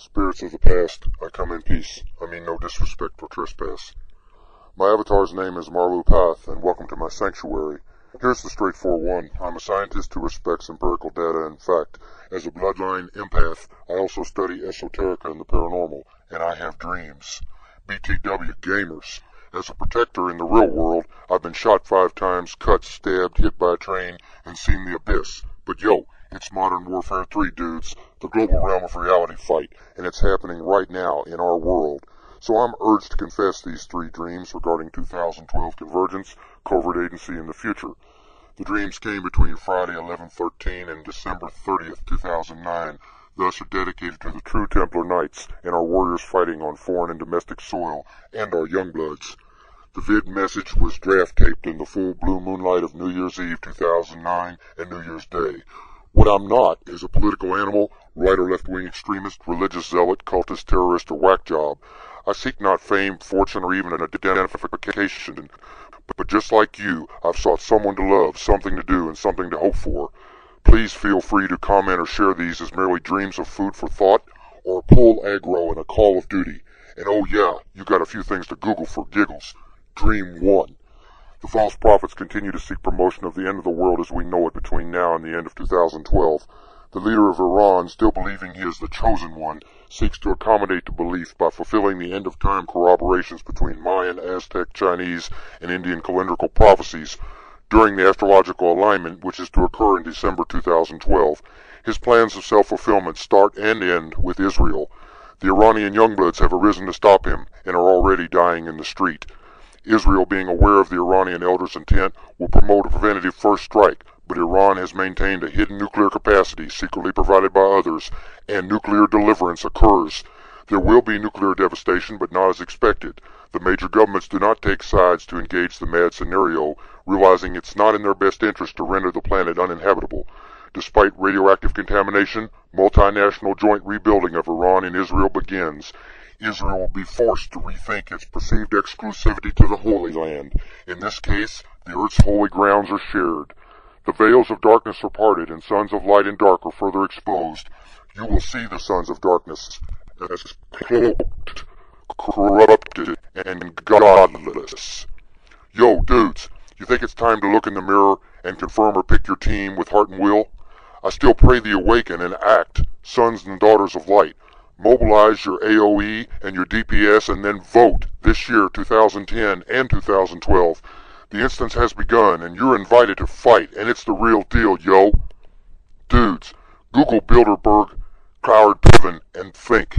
Spirits of the past, I come in peace. I mean no disrespect or trespass. My avatar's name is Marlu Path, and welcome to my sanctuary. Here's the straightforward one. I'm a scientist who respects empirical data and fact. As a bloodline empath, I also study esoterica and the paranormal, and I have dreams. BTW gamers. As a protector in the real world, I've been shot 5 times, cut, stabbed, hit by a train, and seen the abyss. But yo, it's Modern Warfare 3, dudes, the global realm of reality fight, and it's happening right now in our world. So I'm urged to confess these 3 dreams regarding 2012 convergence, covert agency, and the future. The dreams came between Friday 11/13 and December 30th, 2009, thus are dedicated to the true Templar Knights and our warriors fighting on foreign and domestic soil, and our youngbloods. The vid message was draft taped in the full blue moonlight of New Year's Eve 2009 and New Year's Day. What I'm not is a political animal, right or left-wing extremist, religious zealot, cultist, terrorist, or whack job. I seek not fame, fortune, or even an identification. But just like you, I've sought someone to love, something to do, and something to hope for. Please feel free to comment or share these as merely dreams of food for thought, or pull aggro in a call of duty. And oh yeah, you got a few things to Google for giggles. Dream 1. The false prophets continue to seek promotion of the end of the world as we know it between now and the end of 2012. The leader of Iran, still believing he is the chosen one, seeks to accommodate the belief by fulfilling the end-of-time corroborations between Mayan, Aztec, Chinese, and Indian calendrical prophecies during the astrological alignment, which is to occur in December 2012. His plans of self-fulfillment start and end with Israel. The Iranian youngbloods have arisen to stop him and are already dying in the street. Israel, being aware of the Iranian elders' intent, will promote a preventative first strike, but Iran has maintained a hidden nuclear capacity secretly provided by others, and nuclear deliverance occurs. There will be nuclear devastation, but not as expected. The major governments do not take sides to engage the mad scenario, realizing it's not in their best interest to render the planet uninhabitable. Despite radioactive contamination, multinational joint rebuilding of Iran and Israel begins. Israel will be forced to rethink its perceived exclusivity to the Holy Land. In this case, the Earth's holy grounds are shared. The veils of darkness are parted, and sons of light and dark are further exposed. You will see the sons of darkness as cloaked, corrupted, and godless. Yo, dudes, you think it's time to look in the mirror and confirm or pick your team with heart and will? I still pray thee awaken and act, sons and daughters of light. Mobilize your AOE and your DPS and then vote this year, 2010 and 2012. The instance has begun and you're invited to fight, and it's the real deal, yo. Dudes, Google Bilderberg, Coward Piven, and think.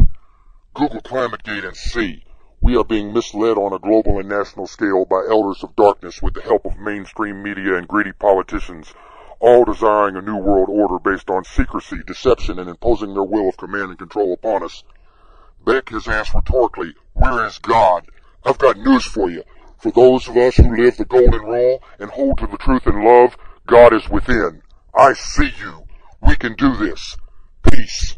Google ClimateGate and see. We are being misled on a global and national scale by elders of darkness with the help of mainstream media and greedy politicians, all desiring a new world order based on secrecy, deception, and imposing their will of command and control upon us. Beck has asked rhetorically, where is God? I've got news for you. For those of us who live the golden rule and hold to the truth and love, God is within. I see you. We can do this. Peace.